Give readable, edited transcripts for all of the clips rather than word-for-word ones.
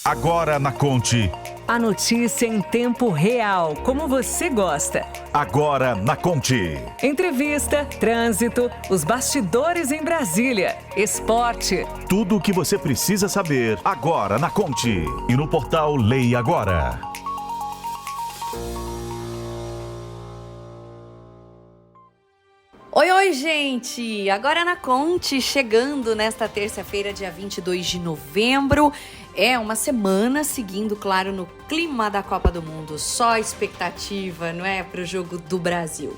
Agora na Conte. A notícia em tempo real, como você gosta. Agora na Conte. Entrevista, trânsito, os bastidores em Brasília, esporte. Tudo o que você precisa saber agora na Conte. E no portal Leia Agora. Oi, gente! Agora na Conte, chegando nesta terça-feira, dia 22 de novembro. É uma semana seguindo, claro, no clima da Copa do Mundo. Só expectativa, não é, para o jogo do Brasil.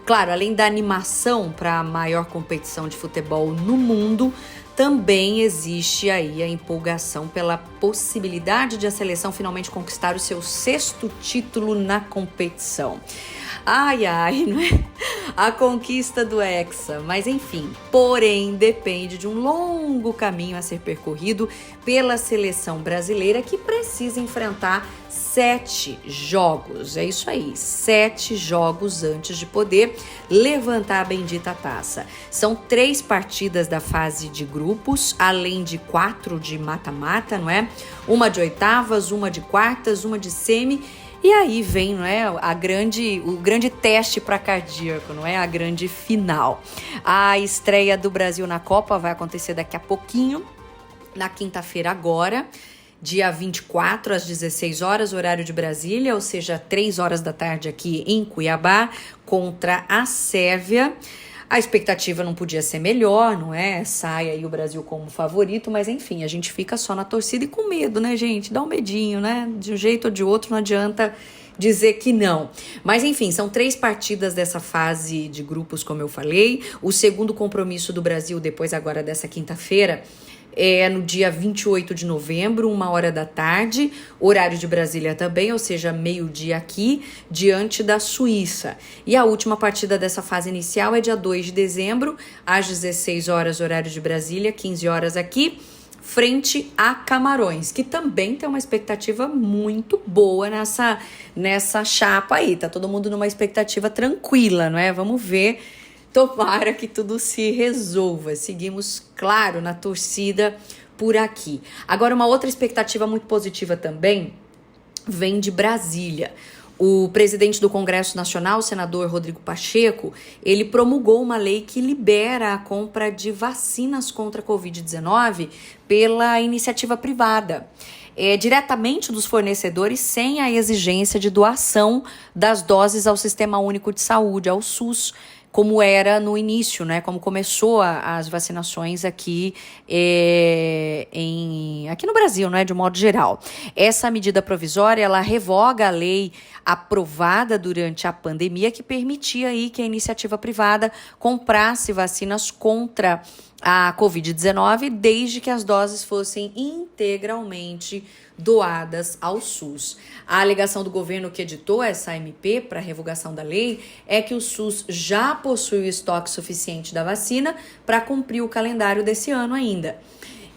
Claro, além da animação para a maior competição de futebol no mundo, também existe aí a empolgação pela possibilidade de a seleção finalmente conquistar o seu 6º título na competição. Ai, não é? A conquista do Hexa, mas enfim, porém depende de um longo caminho a ser percorrido pela seleção brasileira que precisa enfrentar 7 jogos, é isso aí, 7 jogos antes de poder levantar a bendita taça. São 3 partidas da fase de grupos, além de 4 de mata-mata, não é? Uma de oitavas, uma de quartas, uma de semi. E aí vem, não é, o grande teste para cardíaco, não é? A grande final. A estreia do Brasil na Copa vai acontecer daqui a pouquinho, na quinta-feira agora, dia 24 às 16 horas, horário de Brasília, ou seja, 3 horas da tarde aqui em Cuiabá, contra a Sérvia. A expectativa não podia ser melhor, não é? Sai aí o Brasil como favorito, mas enfim, a gente fica só na torcida e com medo, né, gente? Dá um medinho, né? De um jeito ou de outro, não adianta dizer que não. Mas enfim, são 3 partidas dessa fase de grupos, como eu falei. O segundo compromisso do Brasil, depois agora dessa quinta-feira, é no dia 28 de novembro, 1h da tarde, horário de Brasília também, ou seja, meio-dia aqui, diante da Suíça. E a última partida dessa fase inicial é dia 2 de dezembro, às 16 horas, horário de Brasília, 15 horas aqui, frente a Camarões, que também tem uma expectativa muito boa nessa chapa aí. Tá todo mundo numa expectativa tranquila, não é? Vamos ver. Tomara que tudo se resolva. Seguimos, claro, na torcida por aqui. Agora, uma outra expectativa muito positiva também vem de Brasília. O presidente do Congresso Nacional, o senador Rodrigo Pacheco, ele promulgou uma lei que libera a compra de vacinas contra a Covid-19 pela iniciativa privada. Diretamente dos fornecedores, sem a exigência de doação das doses ao Sistema Único de Saúde, ao SUS, como era no início, né? Como começou as vacinações aqui, aqui no Brasil, né? De um modo geral. Essa medida provisória, ela revoga a lei aprovada durante a pandemia que permitia aí que a iniciativa privada comprasse vacinas contra a Covid-19 desde que as doses fossem integralmente doadas ao SUS. A alegação do governo que editou essa MP para revogação da lei é que o SUS já possui o estoque suficiente da vacina para cumprir o calendário desse ano ainda.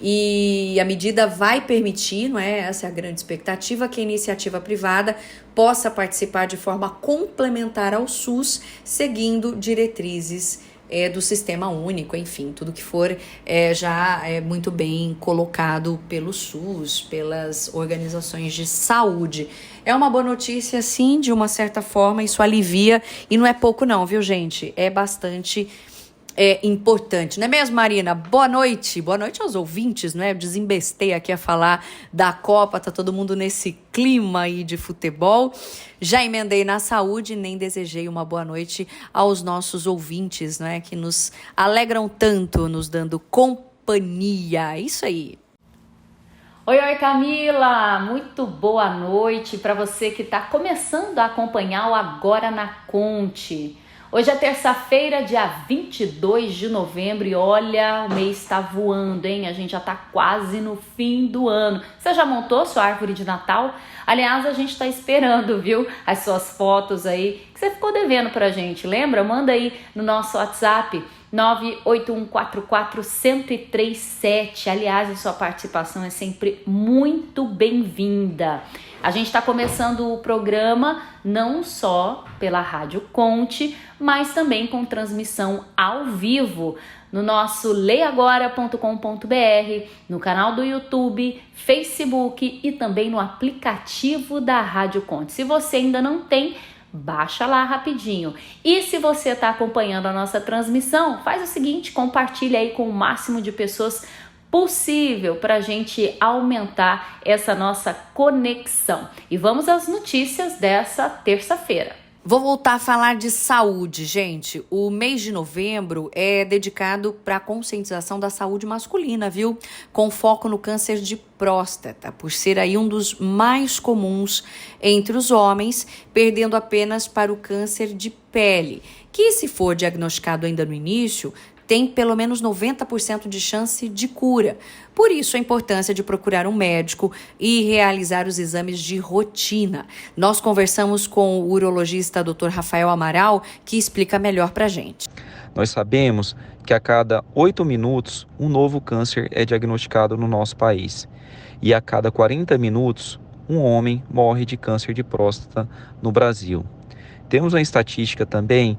E a medida vai permitir, não é? Essa é a grande expectativa, que a iniciativa privada possa participar de forma complementar ao SUS, seguindo diretrizes do Sistema Único, enfim, tudo que for já é muito bem colocado pelo SUS, pelas organizações de saúde. É uma boa notícia, sim, de uma certa forma, isso alivia, e não é pouco não, viu, gente? É bastante importante, não é mesmo, Marina? Boa noite aos ouvintes, não é? Eu desembestei aqui a falar da Copa, tá todo mundo nesse clima aí de futebol. Já emendei na saúde, nem desejei uma boa noite aos nossos ouvintes, não é? Que nos alegram tanto, nos dando companhia. Isso aí. Oi, Camila! Muito boa noite para você que está começando a acompanhar o Agora na Conte. Hoje é terça-feira, dia 22 de novembro e olha, o mês está voando, hein? A gente já está quase no fim do ano. Você já montou sua árvore de Natal? Aliás, a gente está esperando, viu? As suas fotos aí que você ficou devendo pra gente, lembra? Manda aí no nosso WhatsApp 981441037. Aliás, a sua participação é sempre muito bem-vinda. A gente está começando o programa não só pela Rádio Conte, mas também com transmissão ao vivo no nosso leiagora.com.br, no canal do YouTube, Facebook e também no aplicativo da Rádio Conte. Se você ainda não tem, baixa lá rapidinho. E se você está acompanhando a nossa transmissão, faz o seguinte, compartilha aí com o máximo de pessoas possível para a gente aumentar essa nossa conexão. E vamos às notícias dessa terça-feira. Vou voltar a falar de saúde, gente. O mês de novembro é dedicado para a conscientização da saúde masculina, viu? Com foco no câncer de próstata, por ser aí um dos mais comuns entre os homens, perdendo apenas para o câncer de pele, que se for diagnosticado ainda no início, tem pelo menos 90% de chance de cura. Por isso, a importância de procurar um médico e realizar os exames de rotina. Nós conversamos com o urologista Dr. Rafael Amaral, que explica melhor para a gente. Nós sabemos que a cada 8 minutos, um novo câncer é diagnosticado no nosso país. E a cada 40 minutos, um homem morre de câncer de próstata no Brasil. Temos uma estatística também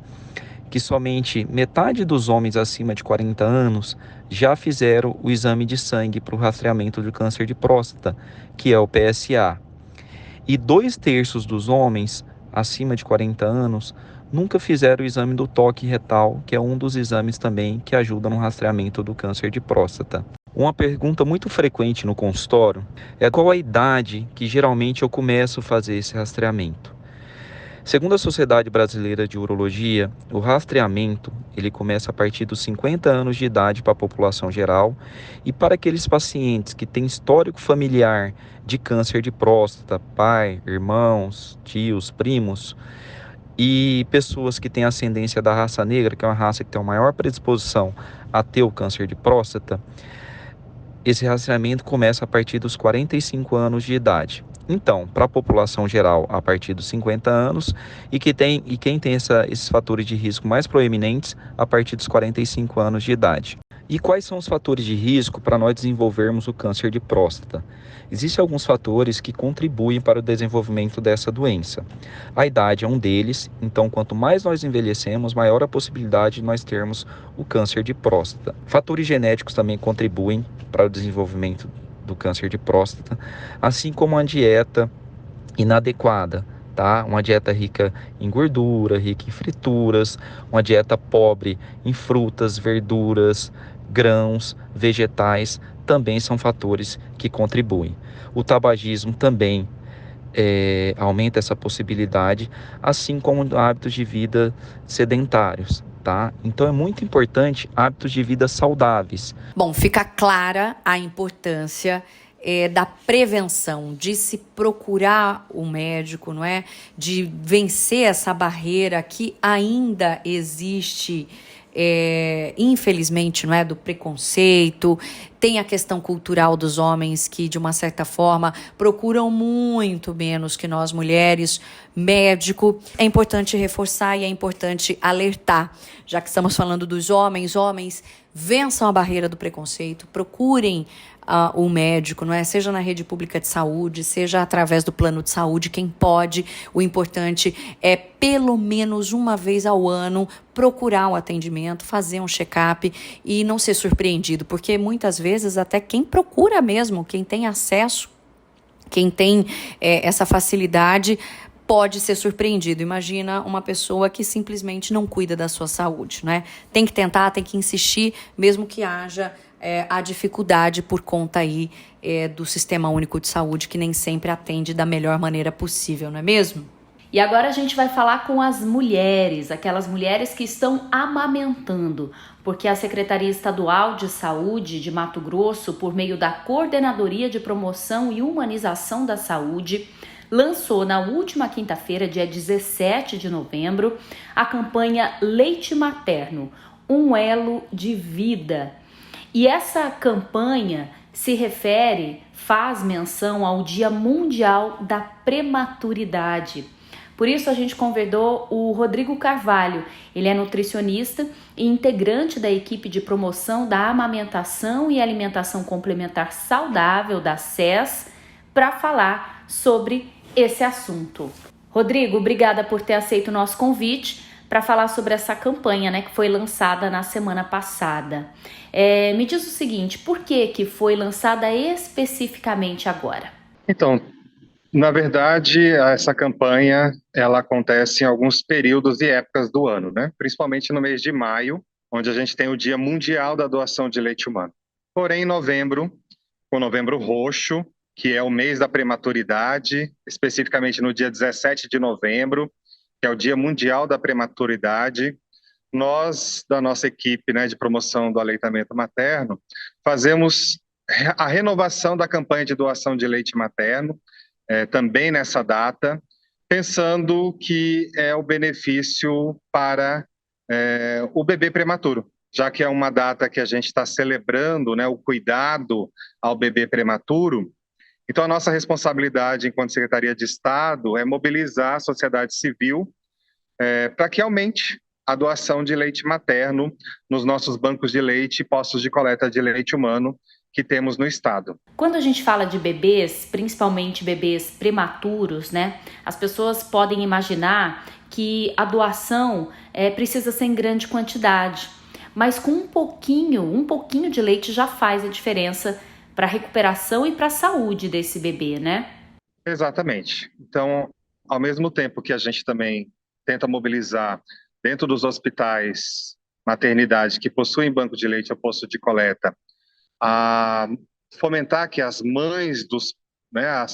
que somente metade dos homens acima de 40 anos já fizeram o exame de sangue para o rastreamento do câncer de próstata, que é o PSA. E 2/3 dos homens acima de 40 anos nunca fizeram o exame do toque retal, que é um dos exames também que ajuda no rastreamento do câncer de próstata. Uma pergunta muito frequente no consultório é qual a idade que geralmente eu começo a fazer esse rastreamento. Segundo a Sociedade Brasileira de Urologia, o rastreamento ele começa a partir dos 50 anos de idade para a população geral e para aqueles pacientes que têm histórico familiar de câncer de próstata, pai, irmãos, tios, primos e pessoas que têm ascendência da raça negra, que é uma raça que tem uma maior predisposição a ter o câncer de próstata, esse rastreamento começa a partir dos 45 anos de idade. Então, para a população geral, a partir dos 50 anos, e quem tem esses fatores de risco mais proeminentes, a partir dos 45 anos de idade. E quais são os fatores de risco para nós desenvolvermos o câncer de próstata? Existem alguns fatores que contribuem para o desenvolvimento dessa doença. A idade é um deles, então quanto mais nós envelhecemos, maior a possibilidade de nós termos o câncer de próstata. Fatores genéticos também contribuem para o desenvolvimento do câncer de próstata, assim como a dieta inadequada, tá? Uma dieta rica em gordura, rica em frituras, uma dieta pobre em frutas, verduras, grãos, vegetais, também são fatores que contribuem. O tabagismo também aumenta essa possibilidade, assim como hábitos de vida sedentários. Tá? Então é muito importante hábitos de vida saudáveis. Bom, fica clara a importância da prevenção, de se procurar o médico, não é? De vencer essa barreira que ainda existe, infelizmente, não é? Do preconceito. Tem a questão cultural dos homens que, de uma certa forma, procuram muito menos que nós mulheres médico. É importante reforçar e é importante alertar, já que estamos falando dos homens. Homens, vençam a barreira do preconceito, procurem o médico, não é? Seja na rede pública de saúde, seja através do plano de saúde, quem pode. O importante é, pelo menos uma vez ao ano, procurar o atendimento, fazer um check-up e não ser surpreendido, porque muitas vezes até quem procura mesmo, quem tem acesso, quem tem essa facilidade, pode ser surpreendido. Imagina uma pessoa que simplesmente não cuida da sua saúde, né? Tem que tentar, tem que insistir, mesmo que haja a dificuldade por conta aí do Sistema Único de Saúde, que nem sempre atende da melhor maneira possível, não é mesmo? E agora a gente vai falar com as mulheres, aquelas mulheres que estão amamentando, porque a Secretaria Estadual de Saúde de Mato Grosso, por meio da Coordenadoria de Promoção e Humanização da Saúde, lançou na última quinta-feira, dia 17 de novembro, a campanha Leite Materno, um elo de vida. E essa campanha faz menção ao Dia Mundial da Prematuridade. Por isso a gente convidou o Rodrigo Carvalho. Ele é nutricionista e integrante da equipe de promoção da amamentação e alimentação complementar saudável da SES para falar sobre esse assunto. Rodrigo, obrigada por ter aceito o nosso convite. para falar sobre essa campanha, né, que foi lançada na semana passada. Me diz o seguinte, por que foi lançada especificamente agora? Então, na verdade, essa campanha ela acontece em alguns períodos e épocas do ano, né? Principalmente no mês de maio, onde a gente tem o Dia Mundial da Doação de Leite Humano. Porém, em novembro, o Novembro Roxo, que é o mês da prematuridade, especificamente no dia 17 de novembro, que é o Dia Mundial da Prematuridade, nós, da nossa equipe, né, de promoção do aleitamento materno, fazemos a renovação da campanha de doação de leite materno, também nessa data, pensando que é o benefício para o bebê prematuro, já que é uma data que a gente está celebrando, né, o cuidado ao bebê prematuro. Então, a nossa responsabilidade enquanto Secretaria de Estado é mobilizar a sociedade civil para que aumente a doação de leite materno nos nossos bancos de leite e postos de coleta de leite humano que temos no estado. Quando a gente fala de bebês, principalmente bebês prematuros, né, as pessoas podem imaginar que a doação precisa ser em grande quantidade, mas com um pouquinho de leite já faz a diferença para a recuperação e para a saúde desse bebê, né? Exatamente. Então, ao mesmo tempo que a gente também tenta mobilizar dentro dos hospitais, maternidades que possuem banco de leite ou posto de coleta, a fomentar que as mães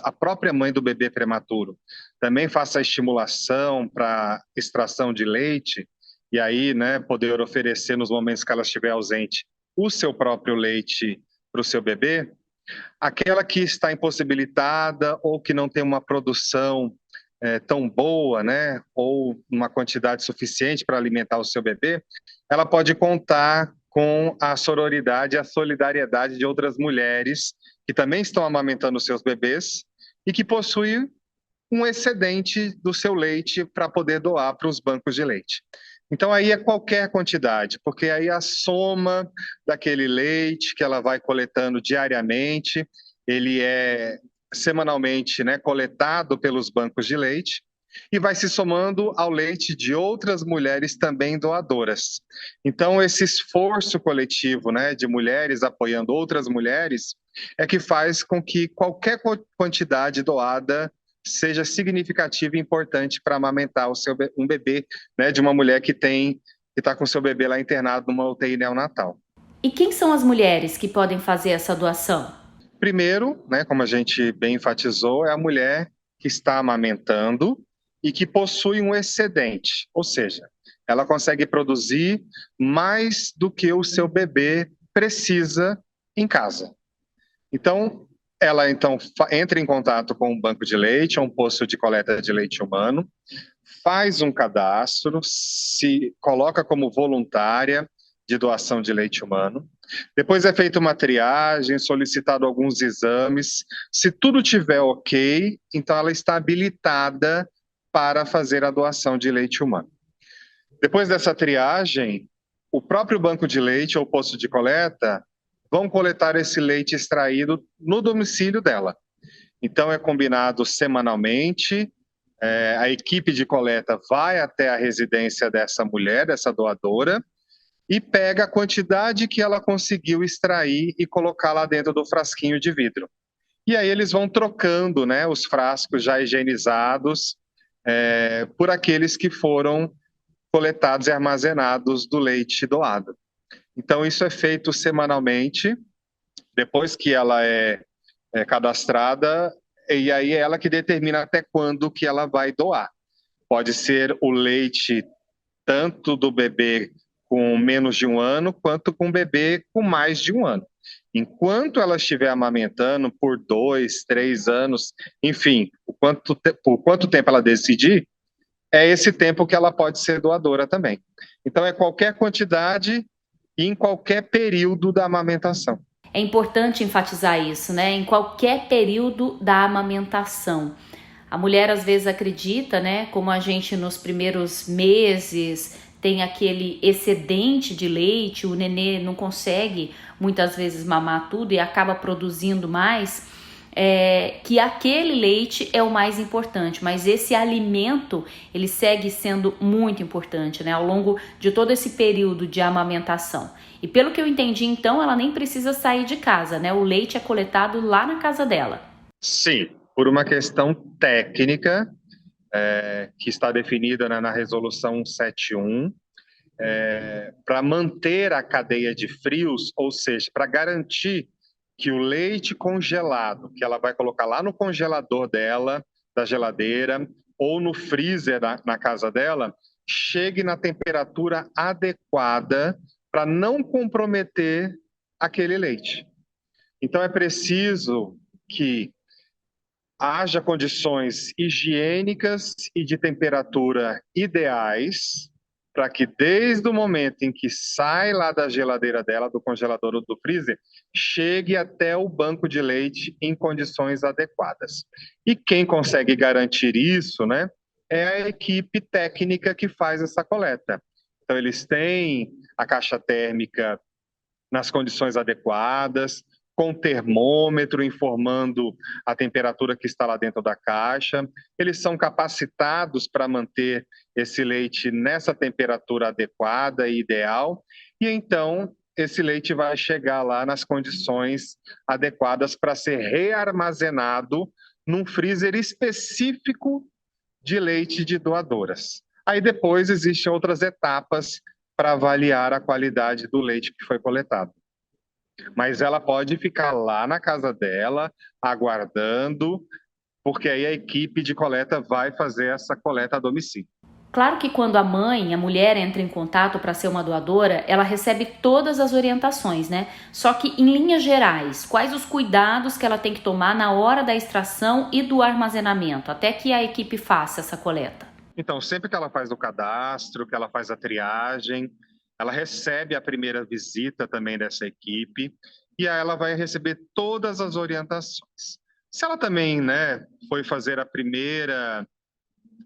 a própria mãe do bebê prematuro também faça a estimulação para extração de leite e aí, né, poder oferecer nos momentos que ela estiver ausente o seu próprio leite para o seu bebê. Aquela que está impossibilitada ou que não tem uma produção tão boa, né, ou uma quantidade suficiente para alimentar o seu bebê, ela pode contar com a sororidade e a solidariedade de outras mulheres que também estão amamentando seus bebês e que possuem um excedente do seu leite para poder doar para os bancos de leite. Então aí é qualquer quantidade, porque aí a soma daquele leite que ela vai coletando diariamente, ele é semanalmente, né, coletado pelos bancos de leite e vai se somando ao leite de outras mulheres também doadoras. Então esse esforço coletivo, né, de mulheres apoiando outras mulheres é que faz com que qualquer quantidade doada seja significativa e importante para amamentar um bebê, né, de uma mulher que está com seu bebê lá internado numa UTI neonatal. E quem são as mulheres que podem fazer essa doação? Primeiro, né, como a gente bem enfatizou, é a mulher que está amamentando e que possui um excedente, ou seja, ela consegue produzir mais do que o seu bebê precisa em casa. Então, ela entra em contato com um banco de leite ou um posto de coleta de leite humano, faz um cadastro, se coloca como voluntária de doação de leite humano. Depois é feita uma triagem, solicitado alguns exames. Se tudo tiver ok, então ela está habilitada para fazer a doação de leite humano. Depois dessa triagem, o próprio banco de leite ou posto de coleta vão coletar esse leite extraído no domicílio dela. Então é combinado semanalmente, a equipe de coleta vai até a residência dessa mulher, dessa doadora, e pega a quantidade que ela conseguiu extrair e colocar lá dentro do frasquinho de vidro. E aí eles vão trocando, né, os frascos já higienizados por aqueles que foram coletados e armazenados do leite doado. Então isso é feito semanalmente, depois que ela é cadastrada, e aí é ela que determina até quando que ela vai doar. Pode ser o leite tanto do bebê com menos de 1 ano, quanto com o bebê com mais de 1 ano. Enquanto ela estiver amamentando por 2, 3 anos, enfim, por quanto tempo ela decidir, é esse tempo que ela pode ser doadora também. Então é qualquer quantidade e em qualquer período da amamentação. É importante enfatizar isso, né? Em qualquer período da amamentação. A mulher às vezes acredita, né? Como a gente nos primeiros meses tem aquele excedente de leite, o nenê não consegue muitas vezes mamar tudo e acaba produzindo mais. que aquele leite é o mais importante, mas esse alimento ele segue sendo muito importante, né, ao longo de todo esse período de amamentação. E pelo que eu entendi, então, ela nem precisa sair de casa, né? O leite é coletado lá na casa dela. Sim, por uma questão técnica que está definida na Resolução 171, para manter a cadeia de frios, ou seja, para garantir que o leite congelado, que ela vai colocar lá no congelador dela, da geladeira, ou no freezer na casa dela, chegue na temperatura adequada para não comprometer aquele leite. Então, é preciso que haja condições higiênicas e de temperatura ideais para que desde o momento em que sai lá da geladeira dela, do congelador ou do freezer, chegue até o banco de leite em condições adequadas. E quem consegue garantir isso, né, é a equipe técnica que faz essa coleta. Então, eles têm a caixa térmica nas condições adequadas, com termômetro informando a temperatura que está lá dentro da caixa. Eles são capacitados para manter esse leite nessa temperatura adequada e ideal, e então esse leite vai chegar lá nas condições adequadas para ser rearmazenado num freezer específico de leite de doadoras. Aí depois existem outras etapas para avaliar a qualidade do leite que foi coletado. Mas ela pode ficar lá na casa dela, aguardando, porque aí a equipe de coleta vai fazer essa coleta a domicílio. Claro que quando a mãe, a mulher, entra em contato para ser uma doadora, ela recebe todas as orientações, né? Só que, em linhas gerais, quais os cuidados que ela tem que tomar na hora da extração e do armazenamento, até que a equipe faça essa coleta? Então, sempre que ela faz o cadastro, que ela faz a triagem, ela recebe a primeira visita também dessa equipe e aí ela vai receber todas as orientações. Se ela também, né, foi fazer a primeira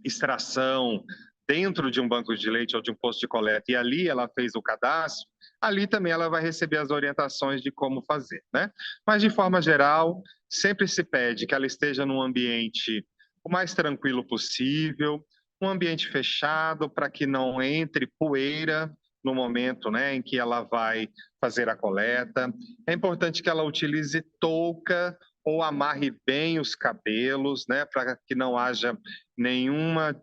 extração dentro de um banco de leite ou de um posto de coleta e ali ela fez o cadastro, ali também ela vai receber as orientações de como fazer, né? Mas de forma geral, sempre se pede que ela esteja num ambiente o mais tranquilo possível, um ambiente fechado para que não entre poeira no momento, né, em que ela vai fazer a coleta. É importante que ela utilize touca ou amarre bem os cabelos, né, para que não haja nenhuma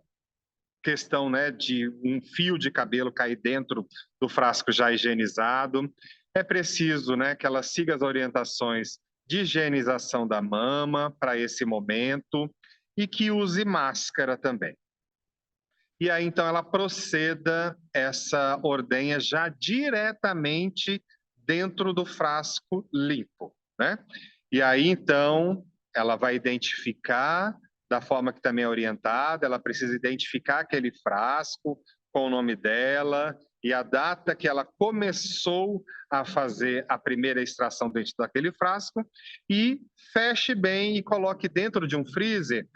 questão, né, de um fio de cabelo cair dentro do frasco já higienizado. É preciso, né, que ela siga as orientações de higienização da mama para esse momento e que use máscara também. E aí, então, ela proceda essa ordenha já diretamente dentro do frasco limpo, né? E aí, então, ela vai identificar da forma que também é orientada, ela precisa identificar aquele frasco com o nome dela e a data que ela começou a fazer a primeira extração dentro daquele frasco e feche bem e coloque dentro de um freezer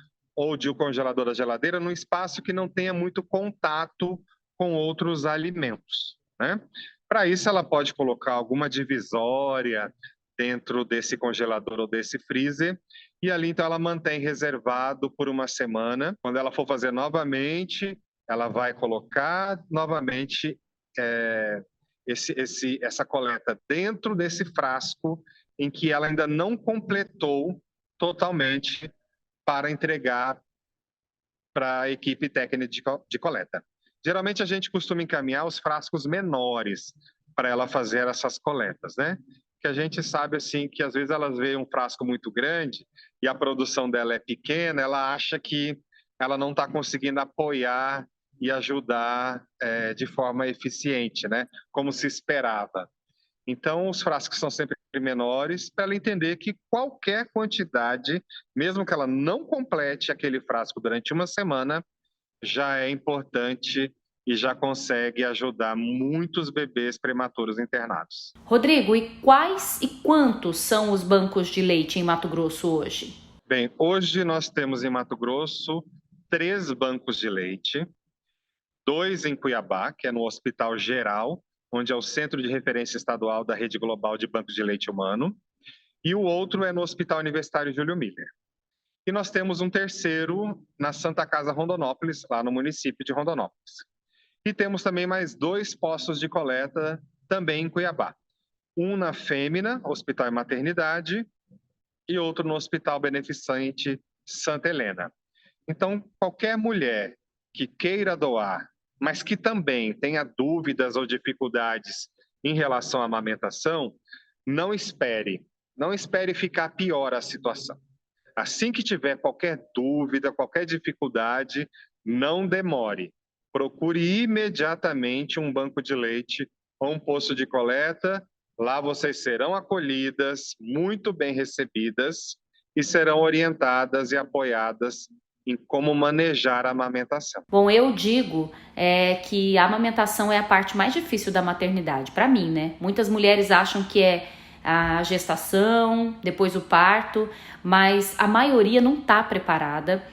ou de um congelador da geladeira num espaço que não tenha muito contato com outros alimentos, né? Para isso, ela pode colocar alguma divisória dentro desse congelador ou desse freezer e ali, então, ela mantém reservado por uma semana. Quando ela for fazer novamente, ela vai colocar novamente essa coleta dentro desse frasco em que ela ainda não completou totalmente para entregar para a equipe técnica de coleta. Geralmente a gente costuma encaminhar os frascos menores para ela fazer essas coletas, né? Que a gente sabe assim que às vezes elas veem um frasco muito grande e a produção dela é pequena, ela acha que ela não está conseguindo apoiar e ajudar de forma eficiente, né? Como se esperava. Então, os frascos são sempre menores para ela entender que qualquer quantidade, mesmo que ela não complete aquele frasco durante uma semana, já é importante e já consegue ajudar muitos bebês prematuros internados. Rodrigo, e quais e quantos são os bancos de leite em Mato Grosso hoje? Bem, hoje nós temos em Mato Grosso 3 bancos de leite, 2 em Cuiabá, que é no Hospital Geral, onde é o Centro de Referência Estadual da Rede Global de Bancos de Leite Humano, e o outro é no Hospital Universitário Júlio Miller. E nós temos um terceiro na Santa Casa Rondonópolis, lá no município de Rondonópolis. E temos também mais 2 postos de coleta também em Cuiabá. Um na Fêmea, Hospital e Maternidade, e outro no Hospital Beneficente Santa Helena. Então, qualquer mulher que queira doar, mas que também tenha dúvidas ou dificuldades em relação à amamentação, não espere ficar pior a situação. Assim que tiver qualquer dúvida, qualquer dificuldade, não demore. Procure imediatamente um banco de leite ou um posto de coleta. Lá vocês serão acolhidas, muito bem recebidas e serão orientadas e apoiadas em como manejar a amamentação. Bom, eu digo que a amamentação é a parte mais difícil da maternidade, para mim, né? Muitas mulheres acham que é a gestação, depois o parto, mas a maioria não está preparada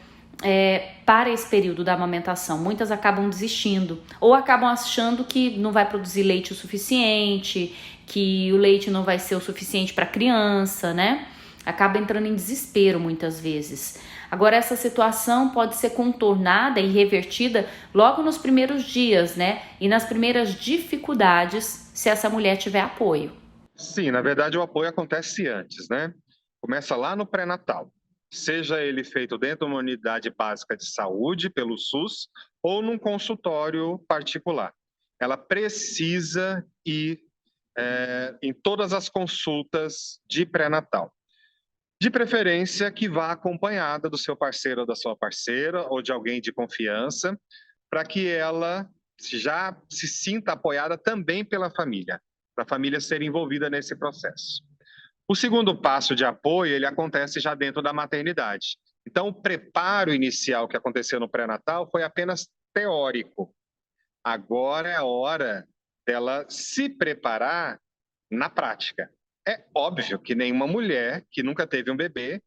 para esse período da amamentação. Muitas acabam desistindo ou acabam achando que não vai produzir leite o suficiente, que o leite não vai ser o suficiente para a criança, né? Acaba entrando em desespero muitas vezes. Agora, essa situação pode ser contornada e revertida logo nos primeiros dias, né? E nas primeiras dificuldades, se essa mulher tiver apoio. Sim, na verdade o apoio acontece antes, né? Começa lá no pré-natal, seja ele feito dentro de uma unidade básica de saúde, pelo SUS, ou num consultório particular. Ela precisa ir em todas as consultas de pré-natal. De preferência que vá acompanhada do seu parceiro ou da sua parceira, ou de alguém de confiança, para que ela já se sinta apoiada também pela família, para a família ser envolvida nesse processo. O segundo passo de apoio, ele acontece já dentro da maternidade. Então, o preparo inicial que aconteceu no pré-natal foi apenas teórico. Agora é a hora dela se preparar na prática. É óbvio que nenhuma mulher que nunca teve um bebê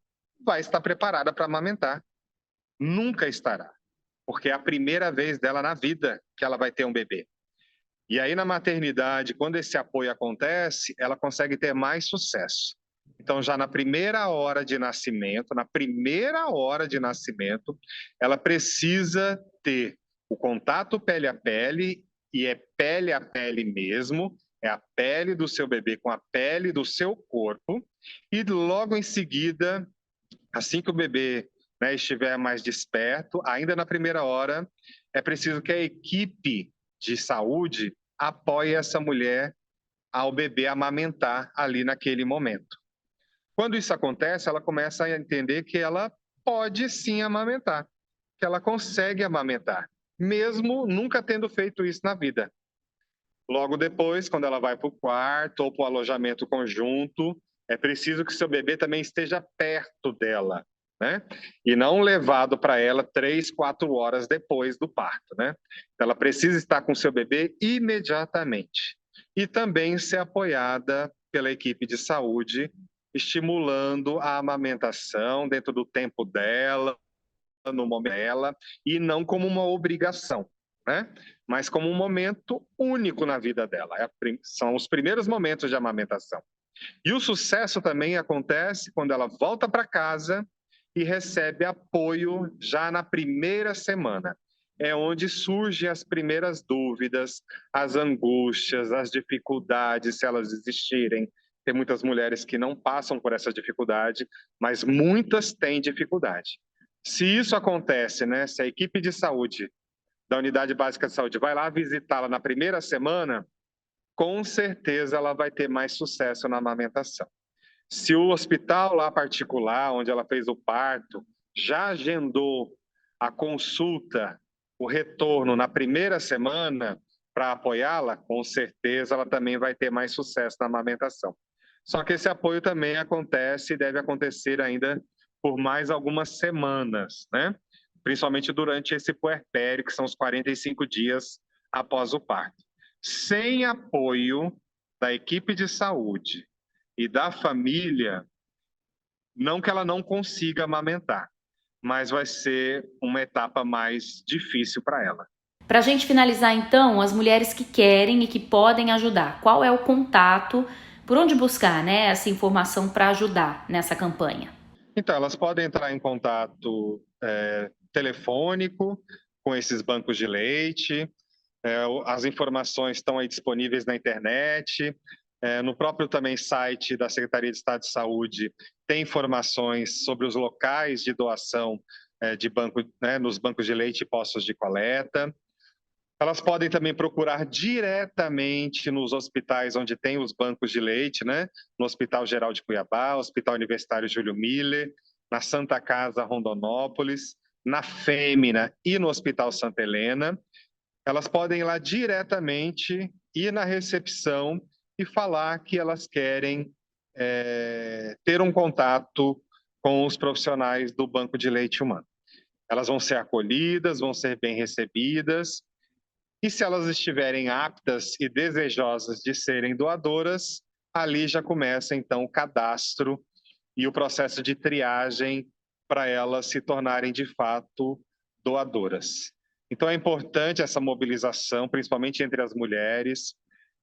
vai estar preparada para amamentar. Nunca estará, porque é a primeira vez dela na vida que ela vai ter um bebê. E aí, na maternidade, quando esse apoio acontece, ela consegue ter mais sucesso. Então, já na primeira hora de nascimento, ela precisa ter o contato pele a pele, e é pele a pele mesmo, é a pele do seu bebê com a pele do seu corpo, e logo em seguida, assim que o bebê estiver mais desperto, ainda na primeira hora, é preciso que a equipe de saúde apoie essa mulher ao bebê amamentar ali naquele momento. Quando isso acontece, ela começa a entender que ela pode sim amamentar, que ela consegue amamentar, mesmo nunca tendo feito isso na vida. Logo depois, quando ela vai para o quarto ou para o alojamento conjunto, é preciso que seu bebê também esteja perto dela, né? E não levado para ela 3, 4 horas depois do parto, né? Ela precisa estar com seu bebê imediatamente. E também ser apoiada pela equipe de saúde, estimulando a amamentação dentro do tempo dela, no momento dela, e não como uma obrigação, né? Mas como um momento único na vida dela. São os primeiros momentos de amamentação. E o sucesso também acontece quando ela volta para casa e recebe apoio já na primeira semana. É onde surgem as primeiras dúvidas, as angústias, as dificuldades, se elas existirem. Tem muitas mulheres que não passam por essa dificuldade, mas muitas têm dificuldade. Se isso acontece, né, se a equipe de saúde da Unidade Básica de Saúde vai lá visitá-la na primeira semana, com certeza ela vai ter mais sucesso na amamentação. Se o hospital lá particular, onde ela fez o parto, já agendou a consulta, o retorno na primeira semana para apoiá-la, com certeza ela também vai ter mais sucesso na amamentação. Só que esse apoio também acontece e deve acontecer ainda por mais algumas semanas, né? Principalmente durante esse puerpério, que são os 45 dias após o parto. Sem apoio da equipe de saúde e da família, não que ela não consiga amamentar, mas vai ser uma etapa mais difícil para ela. Para a gente finalizar, então, as mulheres que querem e que podem ajudar, qual é o contato Por onde buscar, né, essa informação para ajudar nessa campanha? Então, elas podem entrar em contato telefônico com esses bancos de leite. As informações estão aí disponíveis na internet. No próprio também site da Secretaria de Estado de Saúde tem informações sobre os locais de doação de banco, né, nos bancos de leite e postos de coleta. Elas podem também procurar diretamente nos hospitais onde tem os bancos de leite, né? No Hospital Geral de Cuiabá, Hospital Universitário Júlio Miller, na Santa Casa Rondonópolis, na Fêmina e no Hospital Santa Helena. Elas podem ir lá diretamente, ir na recepção e falar que elas querem ter um contato com os profissionais do Banco de Leite Humano. Elas vão ser acolhidas, vão ser bem recebidas, e se elas estiverem aptas e desejosas de serem doadoras, ali já começa então o cadastro e o processo de triagem para elas se tornarem de fato doadoras. Então é importante essa mobilização, principalmente entre as mulheres,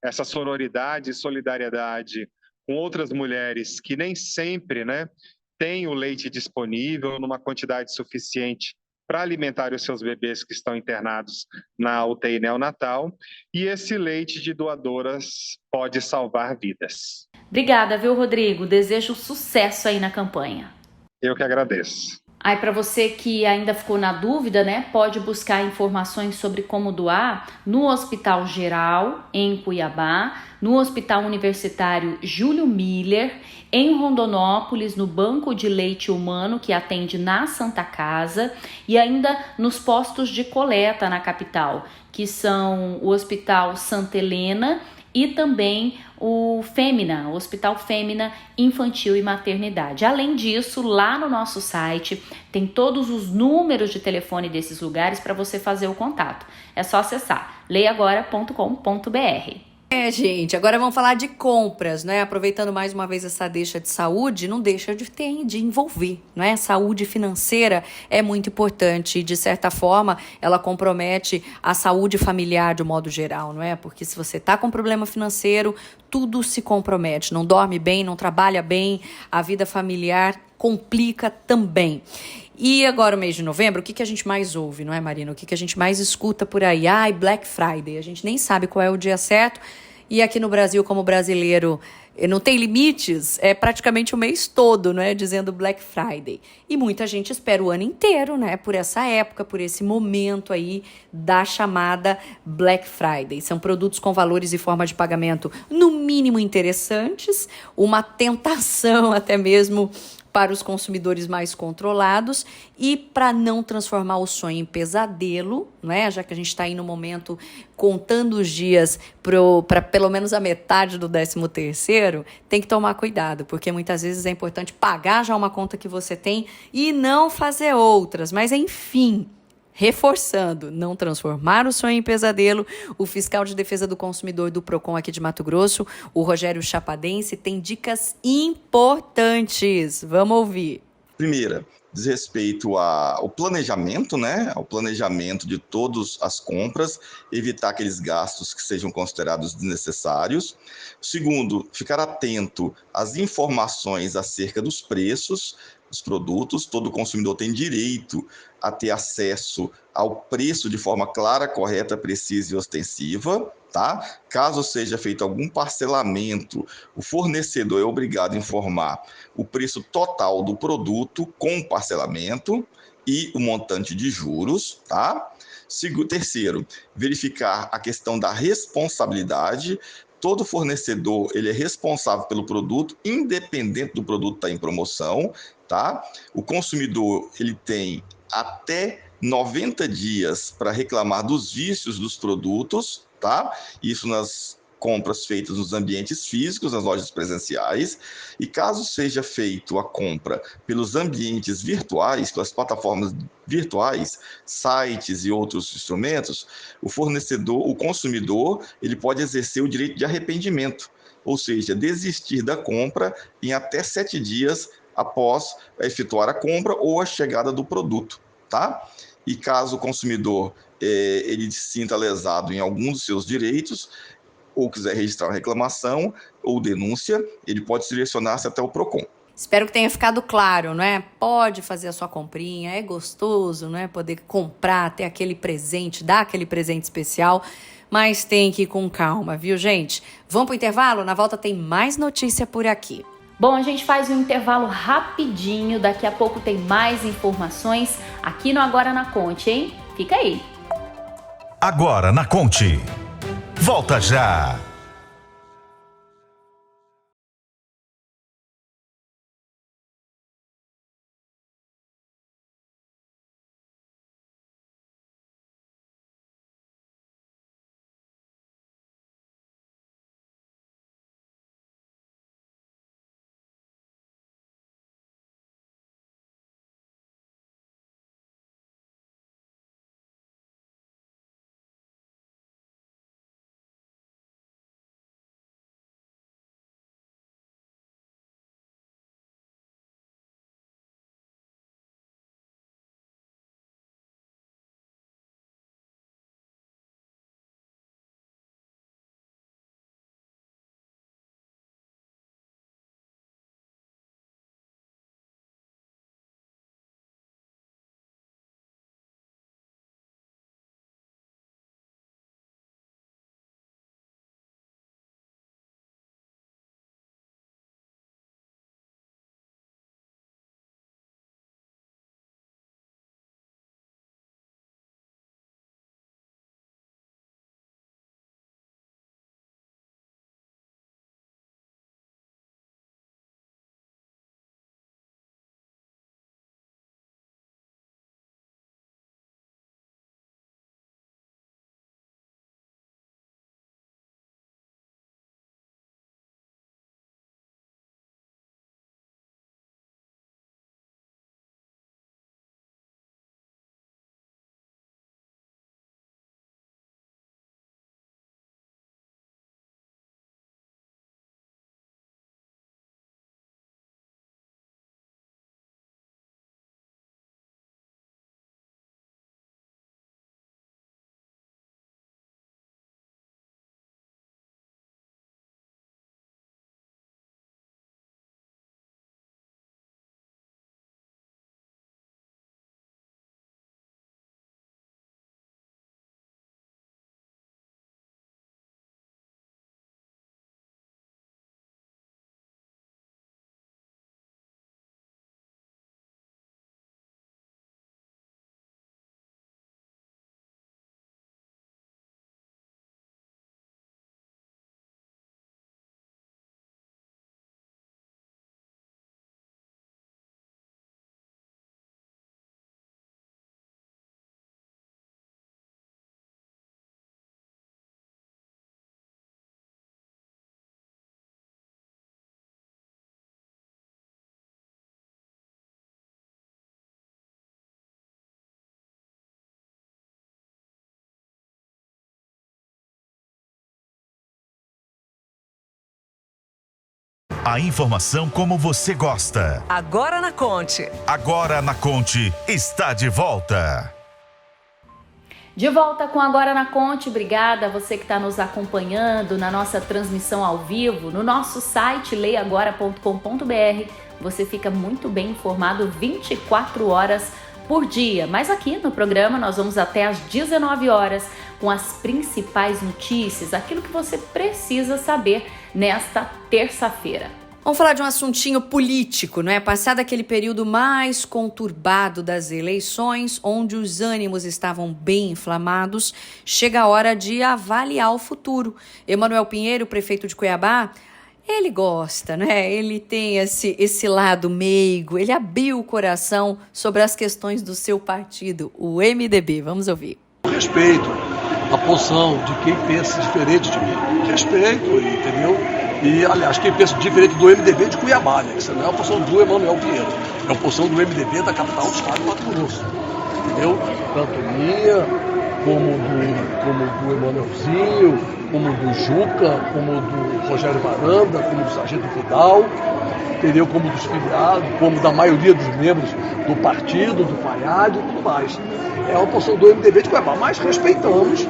essa sororidade e solidariedade com outras mulheres que nem sempre, né, têm o leite disponível numa quantidade suficiente para alimentar os seus bebês que estão internados na UTI neonatal, e esse leite de doadoras pode salvar vidas. Obrigada, viu, Rodrigo? Desejo sucesso aí na campanha. Eu que agradeço. Aí, para você que ainda ficou na dúvida, né, pode buscar informações sobre como doar no Hospital Geral, em Cuiabá, no Hospital Universitário Júlio Miller, em Rondonópolis, no Banco de Leite Humano, que atende na Santa Casa, e ainda nos postos de coleta na capital, que são o Hospital Santa Helena e também o Fêmina, o Hospital Fêmina Infantil e Maternidade. Além disso, lá no nosso site tem todos os números de telefone desses lugares para você fazer o contato. É só acessar leiagora.com.br. Gente, agora vamos falar de compras, né? Aproveitando mais uma vez essa deixa de saúde, não deixa de envolver, né? Saúde financeira é muito importante e, de certa forma, ela compromete a saúde familiar de um modo geral, não é? Porque se você tá com problema financeiro, tudo se compromete. Não dorme bem, não trabalha bem, a vida familiar complica também. E agora, o mês de novembro, o que a gente mais ouve, não é, Marina? O que a gente mais escuta por aí? Ai, Black Friday. A gente nem sabe qual é o dia certo. E aqui no Brasil, como brasileiro, não tem limites, é praticamente o mês todo, né? Dizendo Black Friday. E muita gente espera o ano inteiro, né? Por essa época, por esse momento aí da chamada Black Friday. São produtos com valores e forma de pagamento, no mínimo, interessantes. Uma tentação até mesmo para os consumidores mais controlados e para não transformar o sonho em pesadelo, né? Já que a gente está aí no momento contando os dias para pelo menos a metade do 13º, tem que tomar cuidado, porque muitas vezes é importante pagar já uma conta que você tem e não fazer outras. Mas, enfim, reforçando, não transformar o sonho em pesadelo, o fiscal de defesa do consumidor do Procon aqui de Mato Grosso, o Rogério Chapadense, tem dicas importantes. Vamos ouvir. Primeira, diz respeito ao planejamento, né? Ao planejamento de todas as compras, evitar aqueles gastos que sejam considerados desnecessários. Segundo, ficar atento às informações acerca dos preços dos produtos. Todo consumidor tem direito a ter acesso ao preço de forma clara, correta, precisa e ostensiva, tá? Caso seja feito algum parcelamento, o fornecedor é obrigado a informar o preço total do produto com parcelamento e o montante de juros, tá? Terceiro, verificar a questão da responsabilidade. Todo fornecedor ele é responsável pelo produto, independente do produto estar em promoção, tá? O consumidor ele tem até 90 dias para reclamar dos vícios dos produtos, tá? Isso nas compras feitas nos ambientes físicos, nas lojas presenciais. E caso seja feito a compra pelos ambientes virtuais, pelas plataformas virtuais, sites e outros instrumentos, o fornecedor, o consumidor, ele pode exercer o direito de arrependimento, ou seja, desistir da compra em até 7 dias após efetuar a compra ou a chegada do produto, tá? E caso o consumidor ele se sinta lesado em algum dos seus direitos, ou quiser registrar uma reclamação ou denúncia, ele pode direcionar-se até o PROCON. Espero que tenha ficado claro, não é? Pode fazer a sua comprinha, é gostoso, não é? Poder comprar, ter aquele presente, dar aquele presente especial, mas tem que ir com calma, viu, gente? Vamos pro intervalo? Na volta tem mais notícia por aqui. Bom, a gente faz um intervalo rapidinho, daqui a pouco tem mais informações aqui no Agora na Conte, hein? Fica aí. Agora na Conte. Volta já! A informação como você gosta. Agora na Conte. Agora na Conte está de volta. De volta com Agora na Conte, obrigada a você que está nos acompanhando na nossa transmissão ao vivo, no nosso site leiagora.com.br. Você fica muito bem informado 24 horas por dia. Mas aqui no programa nós vamos até às 19 horas com as principais notícias, aquilo que você precisa saber nesta terça-feira. Vamos falar de um assuntinho político, não é? Passado aquele período mais conturbado das eleições, onde os ânimos estavam bem inflamados, chega a hora de avaliar o futuro. Emanuel Pinheiro, prefeito de Cuiabá, ele gosta, né? Ele tem esse lado meigo, ele abriu o coração sobre as questões do seu partido, o MDB. Vamos ouvir. Respeito a posição de quem pensa diferente de mim. Respeito, entendeu? E, aliás, quem pensa diferente do MDB de Cuiabá, né? Isso não é a posição do Emanuel Pinheiro, é a posição do MDB da capital do estado do Mato Grosso. Entendeu? Tanto minha, como do Emanuelzinho, como do Juca, como do Rogério Baranda, como do Sargento Vidal, entendeu? Como dos filiados, como da maioria dos membros do partido, do Paiade e tudo mais. É a posição do MDB de Cuiabá, mas respeitamos,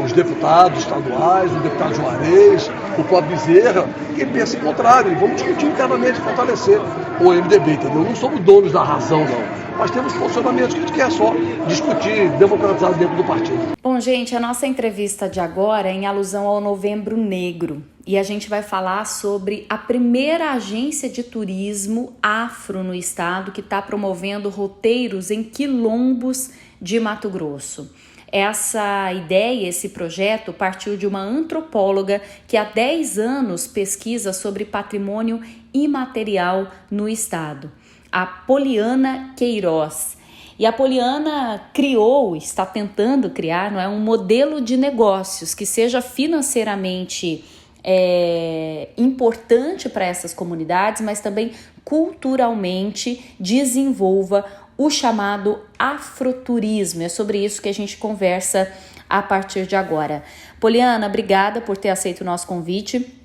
os deputados estaduais, o deputado Juarez, o próprio Bezerra, quem pensa em contrário. E vamos discutir internamente, fortalecer o MDB, entendeu? Não somos donos da razão, não. Mas temos posicionamentos que a gente quer só discutir, democratizar dentro do partido. Bom, gente, a nossa entrevista de agora é em alusão ao Novembro Negro. E a gente vai falar sobre a primeira agência de turismo afro no estado que está promovendo roteiros em quilombos de Mato Grosso. Essa ideia, esse projeto, partiu de uma antropóloga que há 10 anos pesquisa sobre patrimônio imaterial no estado, a Poliana Queiroz. E a Poliana está tentando criar, não é, um modelo de negócios que seja financeiramente importante para essas comunidades, mas também culturalmente desenvolva o chamado afroturismo. É sobre isso que a gente conversa a partir de agora. Poliana, obrigada por ter aceito o nosso convite.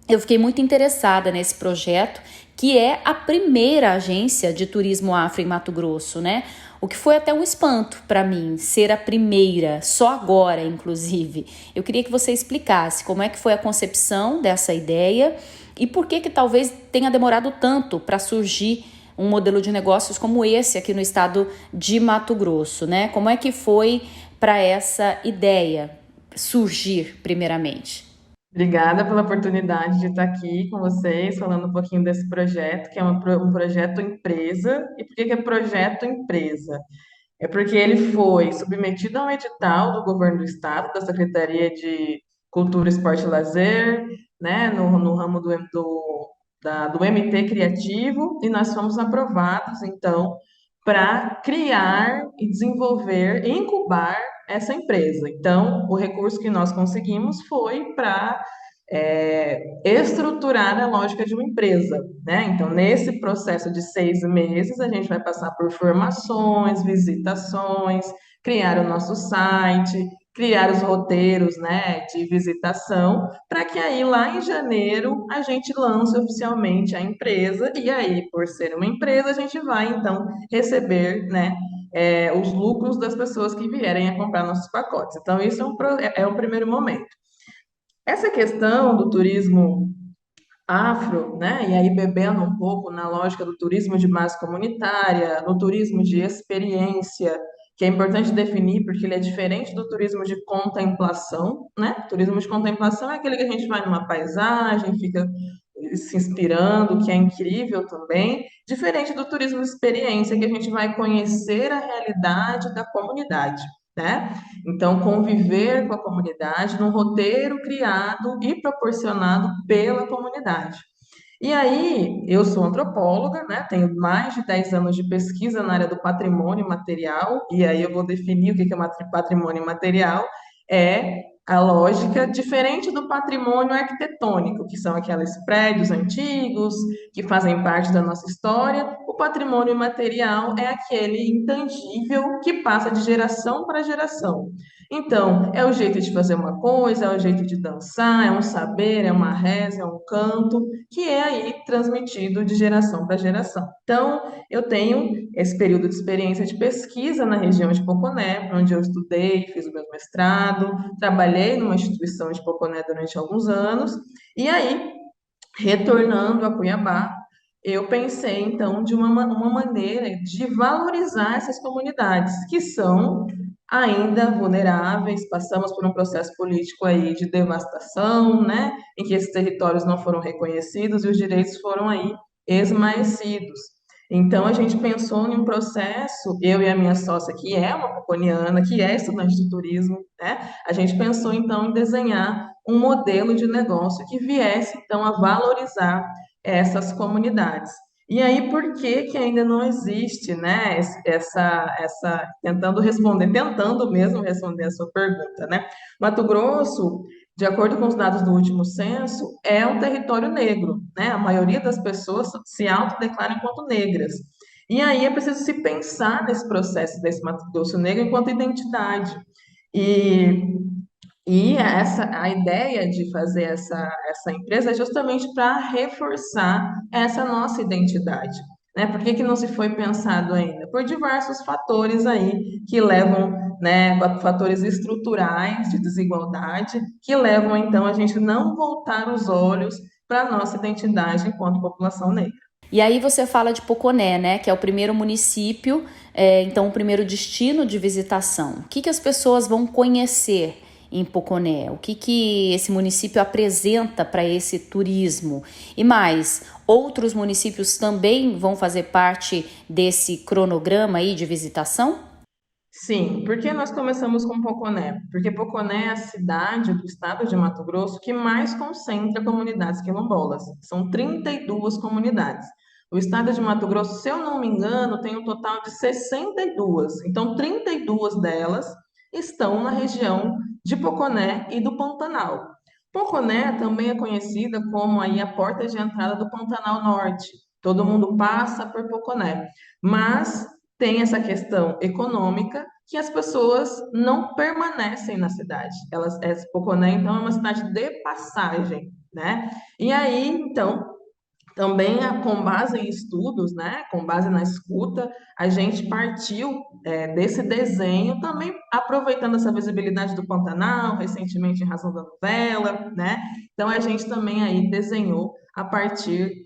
Eu fiquei muito interessada nesse projeto, que é a primeira agência de turismo afro em Mato Grosso, né? O que foi até um espanto para mim, ser a primeira, só agora, inclusive. Eu queria que você explicasse como é que foi a concepção dessa ideia e por que talvez tenha demorado tanto para surgir um modelo de negócios como esse aqui no estado de Mato Grosso, né? Como é que foi para essa ideia surgir primeiramente? Obrigada pela oportunidade de estar aqui com vocês, falando um pouquinho desse projeto, que é um projeto empresa. E por que é projeto empresa? É porque ele foi submetido a um edital do governo do estado, da Secretaria de Cultura, Esporte e Lazer, né, no ramo do MT Criativo, e nós fomos aprovados, então, para criar e desenvolver, incubar essa empresa. Então, o recurso que nós conseguimos foi para estruturar a lógica de uma empresa, né? Então, nesse processo de 6 meses, a gente vai passar por formações, visitações, criar o nosso site, criar os roteiros, né, de visitação, para que aí lá em janeiro a gente lance oficialmente a empresa, e aí, por ser uma empresa, a gente vai então receber, né, os lucros das pessoas que vierem a comprar nossos pacotes. Então, isso é o primeiro momento. Essa questão do turismo afro, né? E aí bebendo um pouco na lógica do turismo de base comunitária, no turismo de experiência, que é importante definir porque ele é diferente do turismo de contemplação, né? O turismo de contemplação é aquele que a gente vai numa paisagem, fica se inspirando, que é incrível também, diferente do turismo de experiência, que a gente vai conhecer a realidade da comunidade, né? Então, conviver com a comunidade num roteiro criado e proporcionado pela comunidade. E aí, eu sou antropóloga, né? Tenho mais de 10 anos de pesquisa na área do patrimônio material, e aí eu vou definir o que é patrimônio material. É a lógica diferente do patrimônio arquitetônico, que são aqueles prédios antigos que fazem parte da nossa história. O patrimônio imaterial é aquele intangível que passa de geração para geração. Então, é o jeito de fazer uma coisa, é o jeito de dançar, é um saber, é uma reza, é um canto, que é aí transmitido de geração para geração. Então, eu tenho esse período de experiência de pesquisa na região de Poconé, onde eu estudei, fiz o meu mestrado, trabalhei numa instituição de Poconé durante alguns anos, e aí, retornando a Cuiabá, eu pensei, então, de uma maneira de valorizar essas comunidades, que são ainda vulneráveis, passamos por um processo político aí de devastação, né, em que esses territórios não foram reconhecidos e os direitos foram aí esmaecidos. Então, a gente pensou em um processo, eu e a minha sócia, que é uma poconiana, que é estudante de turismo, né, a gente pensou, então, em desenhar um modelo de negócio que viesse, então, a valorizar essas comunidades. E aí, por que que ainda não existe, né, tentando mesmo responder a sua pergunta, né? Mato Grosso, de acordo com os dados do último censo, é um território negro, né? A maioria das pessoas se autodeclaram enquanto negras. E aí é preciso se pensar nesse processo desse Mato Grosso negro enquanto identidade. E a ideia de fazer essa empresa é justamente para reforçar essa nossa identidade, né? Por que que não se foi pensado ainda? Por diversos fatores aí que levam né, fatores estruturais de desigualdade que levam, então, a gente não voltar os olhos para a nossa identidade enquanto população negra. E aí você fala de Poconé, né, que é o primeiro município, então o primeiro destino de visitação. O que as pessoas vão conhecer em Poconé? O que esse município apresenta para esse turismo? E mais, outros municípios também vão fazer parte desse cronograma aí de visitação? Sim, por que nós começamos com Poconé? Porque Poconé é a cidade do estado de Mato Grosso que mais concentra comunidades quilombolas. São 32 comunidades. O estado de Mato Grosso, se eu não me engano, tem um total de 62. Então, 32 delas estão na região de Poconé e do Pantanal. Poconé também é conhecida como aí a porta de entrada do Pantanal Norte. Todo mundo passa por Poconé, mas tem essa questão econômica que as pessoas não permanecem na cidade. Poconé, então, é uma cidade de passagem, né? E aí, então, também com base em estudos, né, com base na escuta, a gente partiu desse desenho, também aproveitando essa visibilidade do Pantanal, recentemente em razão da novela, né? Então a gente também aí desenhou a partir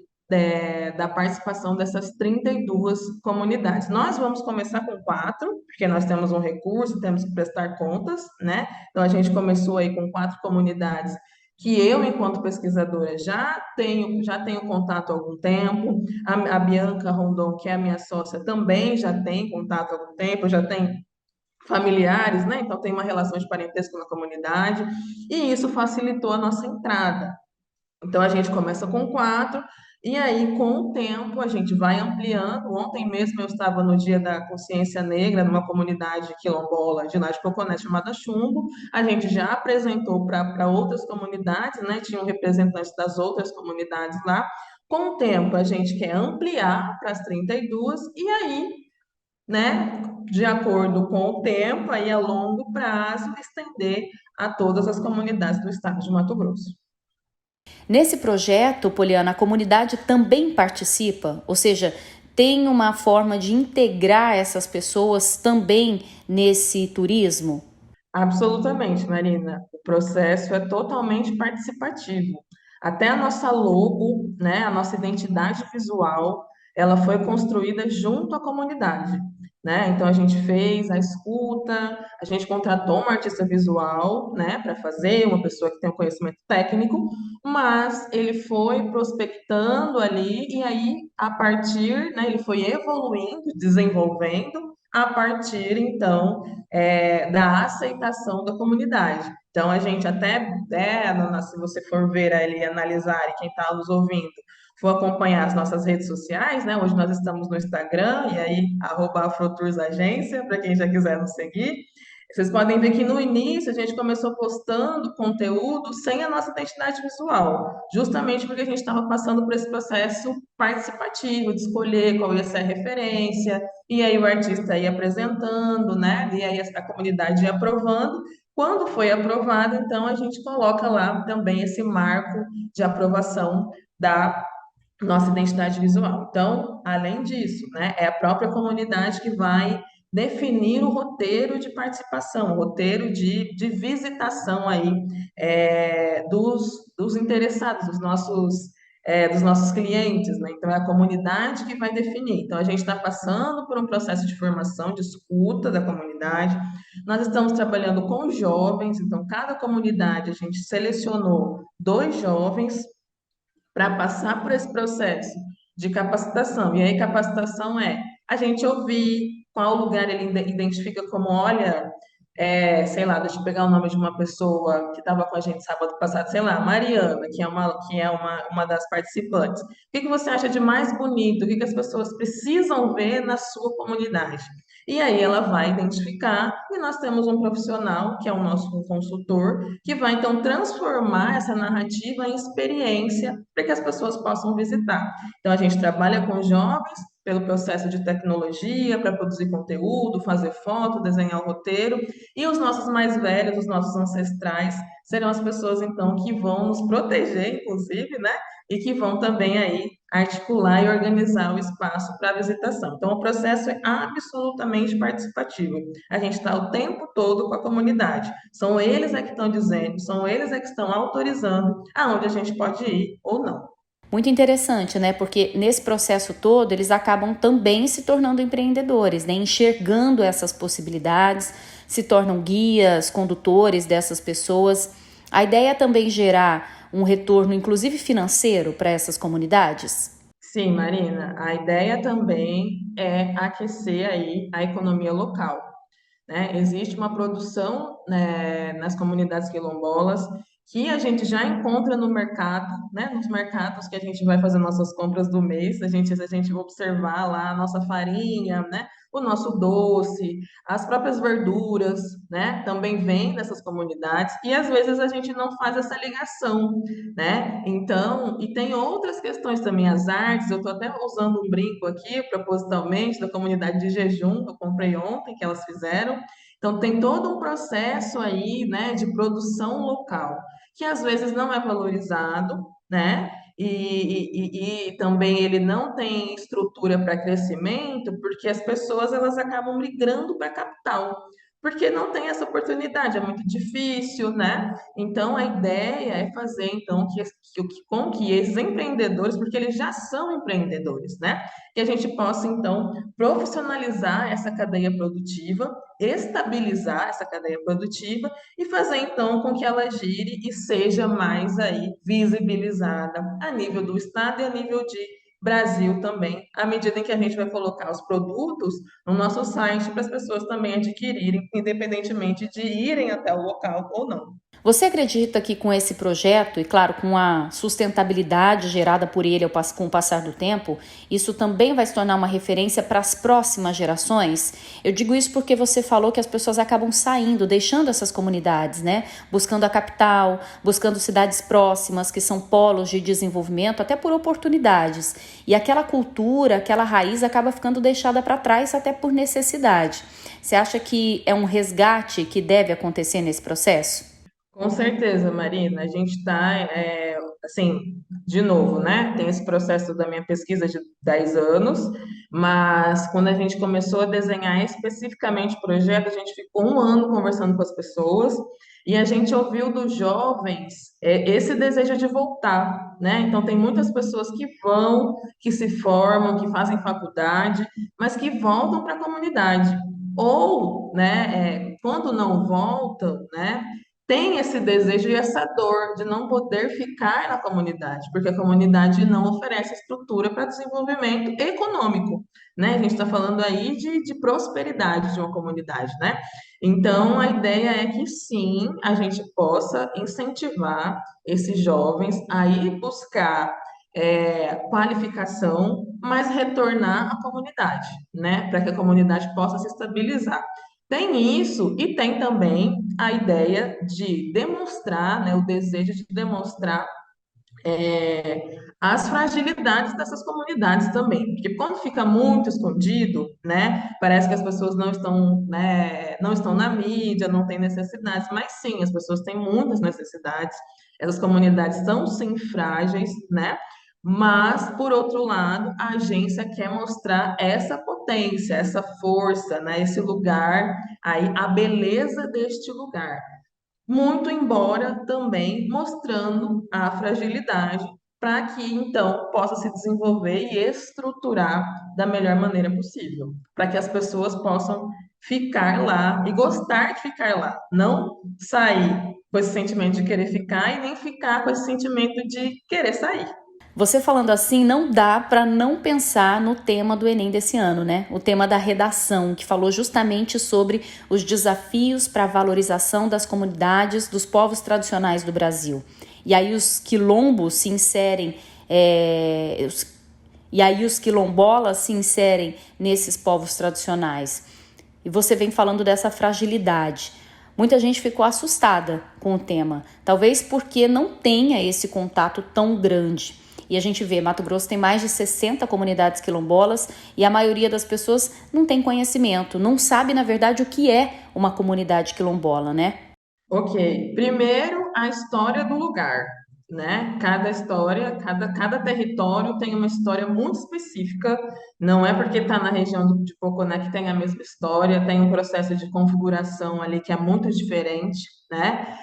da participação dessas 32 comunidades. Nós vamos começar com 4, porque nós temos um recurso, temos que prestar contas, né? Então a gente começou aí com 4 comunidades que eu, enquanto pesquisadora, já tenho contato há algum tempo. A Bianca Rondon, que é a minha sócia, também já tem contato há algum tempo, já tem familiares, né? Então tem uma relação de parentesco na comunidade, e isso facilitou a nossa entrada. Então a gente começa com 4, e aí com o tempo a gente vai ampliando. Ontem mesmo eu estava no Dia da Consciência Negra, numa comunidade quilombola de lá de Poconé chamada Chumbo. A gente já apresentou para outras comunidades, né? Tinham representantes das outras comunidades lá. Com o tempo a gente quer ampliar para as 32, e aí, né, de acordo com o tempo, aí a longo prazo, estender a todas as comunidades do estado de Mato Grosso. Nesse projeto, Poliana, a comunidade também participa, ou seja, tem uma forma de integrar essas pessoas também nesse turismo? Absolutamente, Marina. O processo é totalmente participativo. Até a nossa logo, né, a nossa identidade visual, ela foi construída junto à comunidade, né? Então a gente fez a escuta, a gente contratou uma artista visual, né, para fazer, uma pessoa que tem um conhecimento técnico, mas ele foi prospectando ali, e aí a partir, né, ele foi evoluindo, desenvolvendo a partir então da aceitação da comunidade. Então, a gente até, se você for ver ali, analisar, e quem está nos ouvindo, for acompanhar as nossas redes sociais, né? Hoje nós estamos no Instagram, e aí, @AfroToursAgência, para quem já quiser nos seguir. Vocês podem ver que no início a gente começou postando conteúdo sem a nossa identidade visual, justamente porque a gente estava passando por esse processo participativo, de escolher qual ia ser a referência, e aí o artista ia apresentando, né? E aí a comunidade ia aprovando. Quando foi aprovado, então a gente coloca lá também esse marco de aprovação da nossa identidade visual. Então, além disso, né, é a própria comunidade que vai definir o roteiro de participação, o roteiro de visitação aí dos interessados, dos nossos clientes, né? Então, é a comunidade que vai definir. Então, a gente está passando por um processo de formação, de escuta da comunidade. Nós estamos trabalhando com jovens, então, cada comunidade a gente selecionou 2 jovens para passar por esse processo de capacitação. E aí, capacitação é a gente ouvir qual lugar ele identifica como, olha, sei lá, deixa eu pegar o nome de uma pessoa que estava com a gente sábado passado, sei lá, Mariana, que é uma das participantes. O que você acha de mais bonito? O que as pessoas precisam ver na sua comunidade? E aí ela vai identificar, e nós temos um profissional, que é o nosso consultor, que vai então transformar essa narrativa em experiência para que as pessoas possam visitar. Então a gente trabalha com jovens pelo processo de tecnologia, para produzir conteúdo, fazer foto, desenhar o roteiro, e os nossos mais velhos, os nossos ancestrais, serão as pessoas então que vão nos proteger, inclusive, né? e que vão também aí articular e organizar o espaço para a visitação. Então, o processo é absolutamente participativo. A gente está o tempo todo com a comunidade. São eles é que estão dizendo, são eles é que estão autorizando aonde a gente pode ir ou não. Muito interessante, né? Porque nesse processo todo eles acabam também se tornando empreendedores, né? Enxergando essas possibilidades, se tornam guias, condutores dessas pessoas. A ideia é também gerar um retorno, inclusive financeiro, para essas comunidades? Sim, Marina, a ideia também é aquecer aí a economia local, né? Existe uma produção, né, nas comunidades quilombolas que a gente já encontra no mercado, né? Nos mercados que a gente vai fazer nossas compras do mês, se a gente observar lá a nossa farinha, né? O nosso doce, as próprias verduras, né? Também vêm dessas comunidades e às vezes a gente não faz essa ligação, né? Então, e tem outras questões também, as artes. Eu estou até usando um brinco aqui propositalmente da comunidade de jejum que eu comprei ontem, que elas fizeram. Então, tem todo um processo aí, né, de produção local, que às vezes não é valorizado, né? E também ele não tem estrutura para crescimento, porque as pessoas elas acabam migrando para a capital, porque não tem essa oportunidade, é muito difícil, né? Então, a ideia é fazer, então, com que esses empreendedores, porque eles já são empreendedores, né? Que a gente possa, então, profissionalizar essa cadeia produtiva, estabilizar essa cadeia produtiva e fazer, então, com que ela gire e seja mais aí visibilizada a nível do Estado e a nível de Brasil também, à medida em que a gente vai colocar os produtos no nosso site para as pessoas também adquirirem, independentemente de irem até o local ou não. Você acredita que com esse projeto, e claro, com a sustentabilidade gerada por ele com o passar do tempo, isso também vai se tornar uma referência para as próximas gerações? Eu digo isso porque você falou que as pessoas acabam saindo, deixando essas comunidades, né? Buscando a capital, buscando cidades próximas, que são polos de desenvolvimento, até por oportunidades. E aquela cultura, aquela raiz acaba ficando deixada para trás até por necessidade. Você acha que é um resgate que deve acontecer nesse processo? Com certeza, Marina. A gente está, assim, de novo, né? Tem esse processo da minha pesquisa de 10 anos, mas quando a gente começou a desenhar especificamente o projeto, a gente ficou um ano conversando com as pessoas e a gente ouviu dos jovens esse desejo de voltar, né? Então, tem muitas pessoas que vão, que se formam, que fazem faculdade, mas que voltam para a comunidade. Ou, né, quando não voltam, né? Tem esse desejo e essa dor de não poder ficar na comunidade, porque a comunidade não oferece estrutura para desenvolvimento econômico, né? A gente está falando aí de prosperidade de uma comunidade, né? Então, a ideia é que sim, a gente possa incentivar esses jovens a ir buscar qualificação, mas retornar à comunidade, né? Para que a comunidade possa se estabilizar. Tem isso e tem também a ideia de demonstrar, né, o desejo de demonstrar as fragilidades dessas comunidades também, porque quando fica muito escondido, né, parece que as pessoas não estão, né, não estão na mídia, não têm necessidades, mas sim, as pessoas têm muitas necessidades, essas comunidades são sim frágeis, né, mas, por outro lado, a agência quer mostrar essa potência, essa força, né, esse lugar, aí, a beleza deste lugar muito embora também mostrando a fragilidade para que então possa se desenvolver e estruturar da melhor maneira possível, para que as pessoas possam ficar lá e gostar de ficar lá, não sair com esse sentimento de querer ficar e nem ficar com esse sentimento de querer sair. Você falando assim, não dá para não pensar no tema do Enem desse ano, né? O tema da redação, que falou justamente sobre os desafios para a valorização das comunidades dos povos tradicionais do Brasil. E aí os quilombos se inserem, os quilombolas se inserem nesses povos tradicionais. E você vem falando dessa fragilidade. Muita gente ficou assustada com o tema, talvez porque não tenha esse contato tão grande. E a gente vê, Mato Grosso tem mais de 60 comunidades quilombolas e a maioria das pessoas não tem conhecimento, não sabe, na verdade, o que é uma comunidade quilombola, né? Ok. Primeiro, a história do lugar. né? Cada história, cada território tem uma história muito específica. Não é porque está na região de Poconé que tem a mesma história, tem um processo de configuração ali que é muito diferente, né?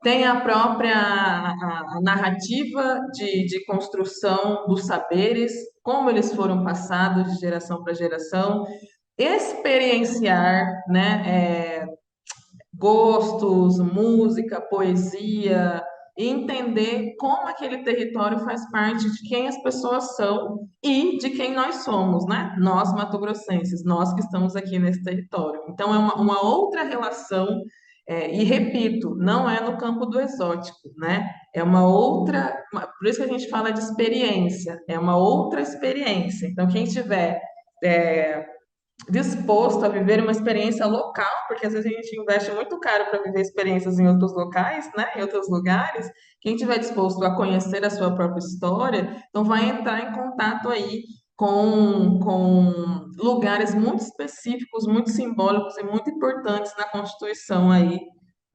Tem a própria a narrativa de construção dos saberes, como eles foram passados de geração para geração, experienciar, né? Gostos, música, poesia, e entender como aquele território faz parte de quem as pessoas são e de quem nós somos, né? Nós, mato-grossenses, nós que estamos aqui nesse território. Então, é uma outra relação, e repito, não é no campo do exótico, né? É uma outra, por isso que a gente fala de experiência, é uma outra experiência. Então, quem tiver disposto a viver uma experiência local, porque às vezes a gente investe muito caro para viver experiências em outros locais, né, em outros lugares. Quem tiver disposto a conhecer a sua própria história, então vai entrar em contato aí com lugares muito específicos, muito simbólicos e muito importantes na constituição aí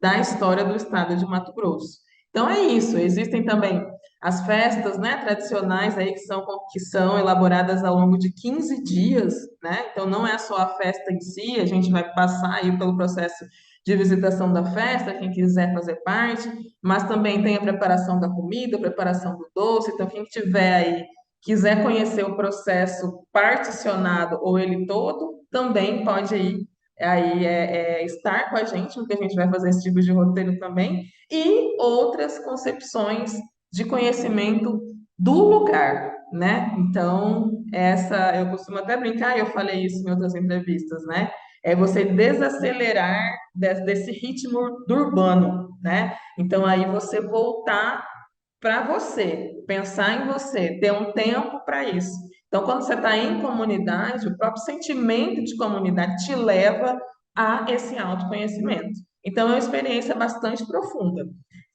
da história do estado de Mato Grosso. Então é isso, existem também as festas, né, tradicionais aí que são elaboradas ao longo de 15 dias, né? Então não é só a festa em si, a gente vai passar aí pelo processo de visitação da festa, quem quiser fazer parte, mas também tem a preparação da comida, a preparação do doce, então quem tiver aí quiser conhecer o processo particionado ou ele todo, também pode estar com a gente, porque a gente vai fazer esse tipo de roteiro também, e outras concepções de conhecimento do lugar, né? Então, eu costumo até brincar, e eu falei isso em outras entrevistas, né? É você desacelerar desse ritmo do urbano, né? Então, aí você voltar para você, pensar em você, ter um tempo para isso. Então, quando você está em comunidade, o próprio sentimento de comunidade te leva a esse autoconhecimento. Então, é uma experiência bastante profunda.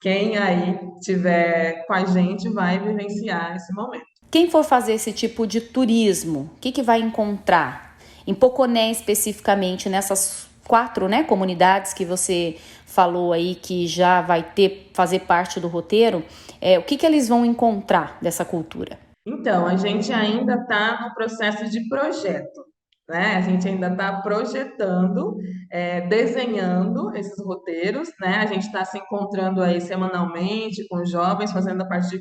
Quem aí tiver com a gente vai vivenciar esse momento. Quem for fazer esse tipo de turismo, o que vai encontrar? Em Poconé, especificamente, nessas 4, né, comunidades que você falou aí que já vai fazer parte do roteiro, o que eles vão encontrar dessa cultura? Então, a gente ainda está no processo de projeto, né? A gente ainda está projetando, desenhando esses roteiros, né? A gente está se encontrando aí semanalmente com jovens, fazendo a parte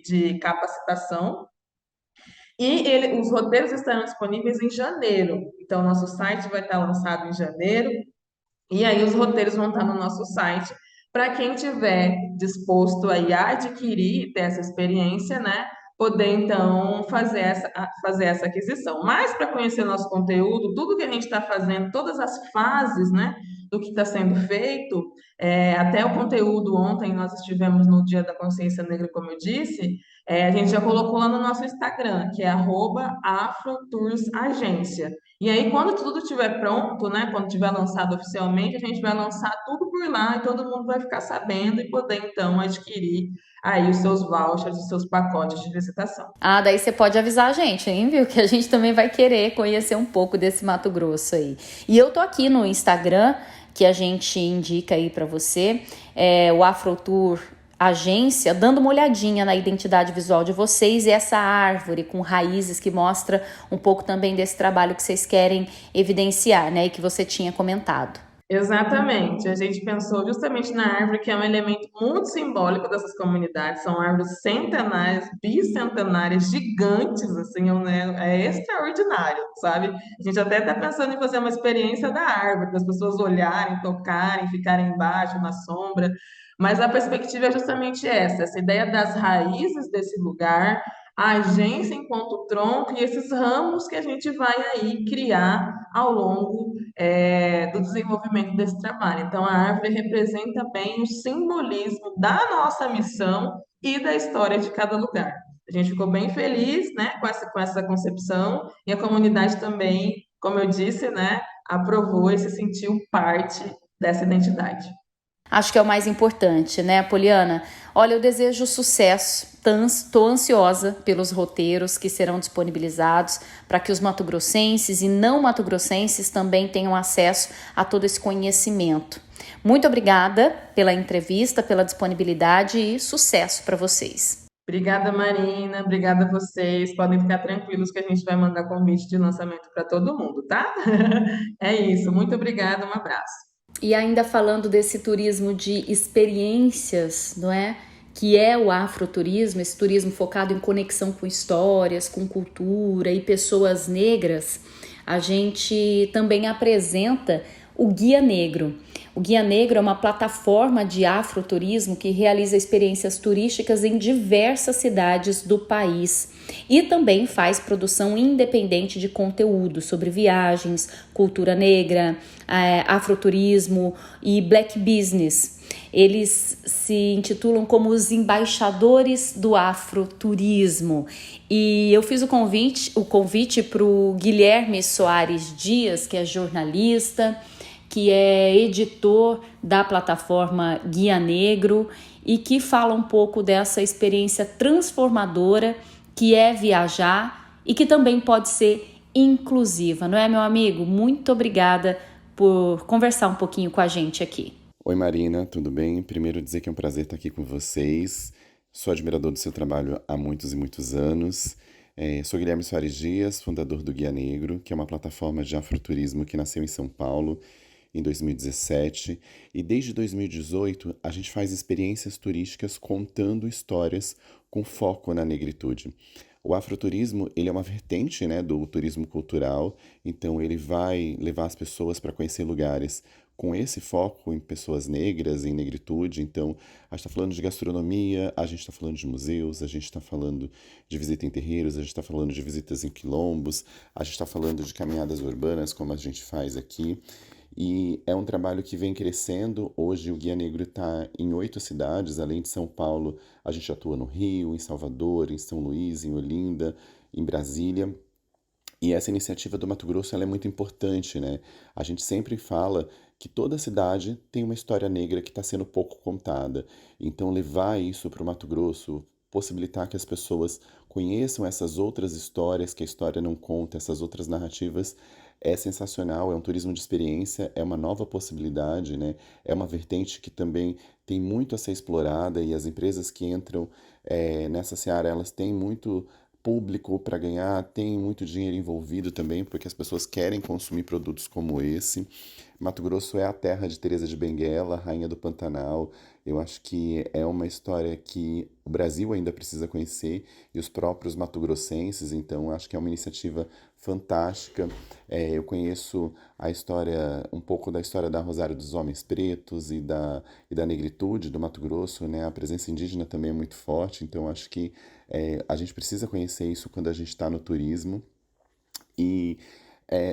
de capacitação. E os roteiros estarão disponíveis em janeiro. Então, nosso site vai estar lançado em janeiro. E aí, os roteiros vão estar no nosso site. Para quem tiver disposto aí a adquirir, ter essa experiência, né? Poder, então, fazer essa aquisição. Mas, para conhecer nosso conteúdo, tudo que a gente está fazendo, todas as fases, né? Do que está sendo feito, até o conteúdo ontem, nós estivemos no Dia da Consciência Negra, como eu disse, a gente já colocou lá no nosso Instagram, que é @afrotoursagência. E aí, quando tudo estiver pronto, né, quando tiver lançado oficialmente, a gente vai lançar tudo por lá e todo mundo vai ficar sabendo e poder, então, adquirir aí os seus vouchers, os seus pacotes de visitação. Daí você pode avisar a gente, hein, viu? Que a gente também vai querer conhecer um pouco desse Mato Grosso aí. E eu tô aqui no Instagram, que a gente indica aí para você, o Afrotour Agência, dando uma olhadinha na identidade visual de vocês e essa árvore com raízes que mostra um pouco também desse trabalho que vocês querem evidenciar, né, e que você tinha comentado. Exatamente, a gente pensou justamente na árvore, que é um elemento muito simbólico dessas comunidades, são árvores centenárias, bicentenárias, gigantes, assim, é extraordinário, sabe? A gente até está pensando em fazer uma experiência da árvore, para as pessoas olharem, tocarem, ficarem embaixo, na sombra, mas a perspectiva é justamente essa ideia das raízes desse lugar, a agência enquanto tronco e esses ramos que a gente vai aí criar ao longo do desenvolvimento desse trabalho. Então, a árvore representa bem o simbolismo da nossa missão e da história de cada lugar. A gente ficou bem feliz, né, com essa concepção, e a comunidade também, como eu disse, né, aprovou e se sentiu parte dessa identidade. Acho que é o mais importante, né, Poliana? Olha, eu desejo sucesso. Estou ansiosa pelos roteiros que serão disponibilizados para que os mato-grossenses e não mato-grossenses também tenham acesso a todo esse conhecimento. Muito obrigada pela entrevista, pela disponibilidade e sucesso para vocês. Obrigada, Marina. Obrigada a vocês. Podem ficar tranquilos que a gente vai mandar convite de lançamento para todo mundo, tá? É isso. Muito obrigada. Um abraço. E ainda falando desse turismo de experiências, não é? Que é o afroturismo, esse turismo focado em conexão com histórias, com cultura e pessoas negras, a gente também apresenta o Guia Negro. O Guia Negro é uma plataforma de afroturismo que realiza experiências turísticas em diversas cidades do país e também faz produção independente de conteúdo sobre viagens, cultura negra, afroturismo e black business. Eles se intitulam como os embaixadores do afroturismo. E eu fiz o convite para o Guilherme Soares Dias, que é jornalista, que é editor da plataforma Guia Negro e que fala um pouco dessa experiência transformadora que é viajar e que também pode ser inclusiva, não é, meu amigo? Muito obrigada por conversar um pouquinho com a gente aqui. Oi Marina, tudo bem? Primeiro dizer que é um prazer estar aqui com vocês. Sou admirador do seu trabalho há muitos e muitos anos. Sou Guilherme Soares Dias, fundador do Guia Negro, que é uma plataforma de afroturismo que nasceu em São Paulo em 2017, e desde 2018 a gente faz experiências turísticas contando histórias com foco na negritude. O afroturismo, ele é uma vertente, né, do turismo cultural, então ele vai levar as pessoas para conhecer lugares com esse foco em pessoas negras, em negritude. Então a gente está falando de gastronomia, a gente está falando de museus, a gente está falando de visita em terreiros, a gente está falando de visitas em quilombos, a gente está falando de caminhadas urbanas, como a gente faz aqui. E é um trabalho que vem crescendo. Hoje o Guia Negro está em 8 cidades, além de São Paulo, a gente atua no Rio, em Salvador, em São Luís, em Olinda, em Brasília. E essa iniciativa do Mato Grosso ela é muito importante, né? A gente sempre fala que toda cidade tem uma história negra que está sendo pouco contada. Então levar isso para o Mato Grosso, possibilitar que as pessoas conheçam essas outras histórias que a história não conta, essas outras narrativas, é sensacional. É um turismo de experiência, é uma nova possibilidade, né? É uma vertente que também tem muito a ser explorada e as empresas que entram nessa seara, elas têm muito público para ganhar, tem muito dinheiro envolvido também, porque as pessoas querem consumir produtos como esse. Mato Grosso é a terra de Teresa de Benguela, rainha do Pantanal. Eu acho que é uma história que o Brasil ainda precisa conhecer e os próprios mato-grossenses, então acho que é uma iniciativa fantástica. Eu conheço a história, um pouco da história da Rosário dos Homens Pretos e da negritude do Mato Grosso, né? A presença indígena também é muito forte, então acho que a gente precisa conhecer isso quando a gente está no turismo. E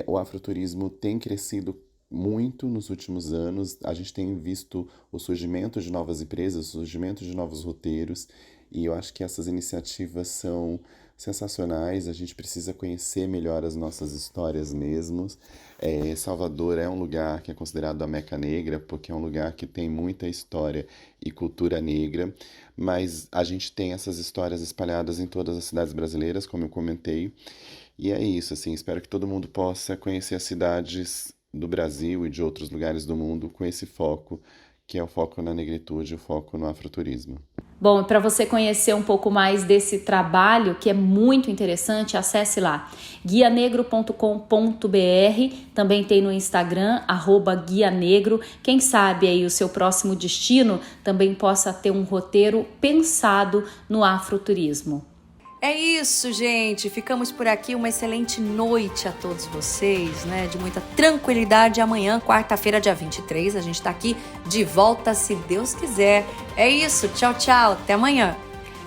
o afroturismo tem crescido muito nos últimos anos. A gente tem visto o surgimento de novas empresas, o surgimento de novos roteiros, e eu acho que essas iniciativas são sensacionais. A gente precisa conhecer melhor as nossas histórias mesmos. Salvador é um lugar que é considerado a Meca Negra, porque é um lugar que tem muita história e cultura negra, mas a gente tem essas histórias espalhadas em todas as cidades brasileiras, como eu comentei, e é isso, assim, espero que todo mundo possa conhecer as cidades do Brasil e de outros lugares do mundo com esse foco, que é o foco na negritude, o foco no afroturismo. Bom, para você conhecer um pouco mais desse trabalho, que é muito interessante, acesse lá guianegro.com.br, também tem no Instagram, @guianegro. Quem sabe aí o seu próximo destino também possa ter um roteiro pensado no afroturismo. É isso, gente. Ficamos por aqui. Uma excelente noite a todos vocês, né? De muita tranquilidade. Amanhã, quarta-feira, dia 23, a gente tá aqui de volta, se Deus quiser. É isso. Tchau, tchau. Até amanhã.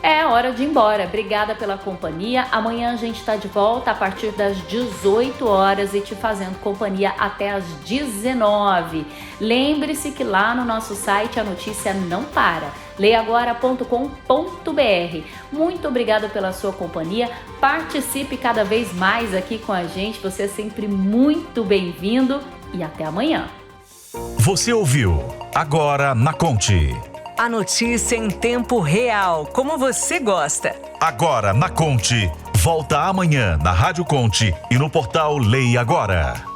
É hora de ir embora. Obrigada pela companhia. Amanhã a gente está de volta a partir das 18 horas e te fazendo companhia até as 19. Lembre-se que lá no nosso site a notícia não para. leiagora.com.br. Muito obrigada pela sua companhia. Participe cada vez mais aqui com a gente. Você é sempre muito bem-vindo e até amanhã. Você ouviu Agora na Conte. A notícia em tempo real, como você gosta. Agora na Conte. Volta amanhã na Rádio Conte e no portal Leia Agora.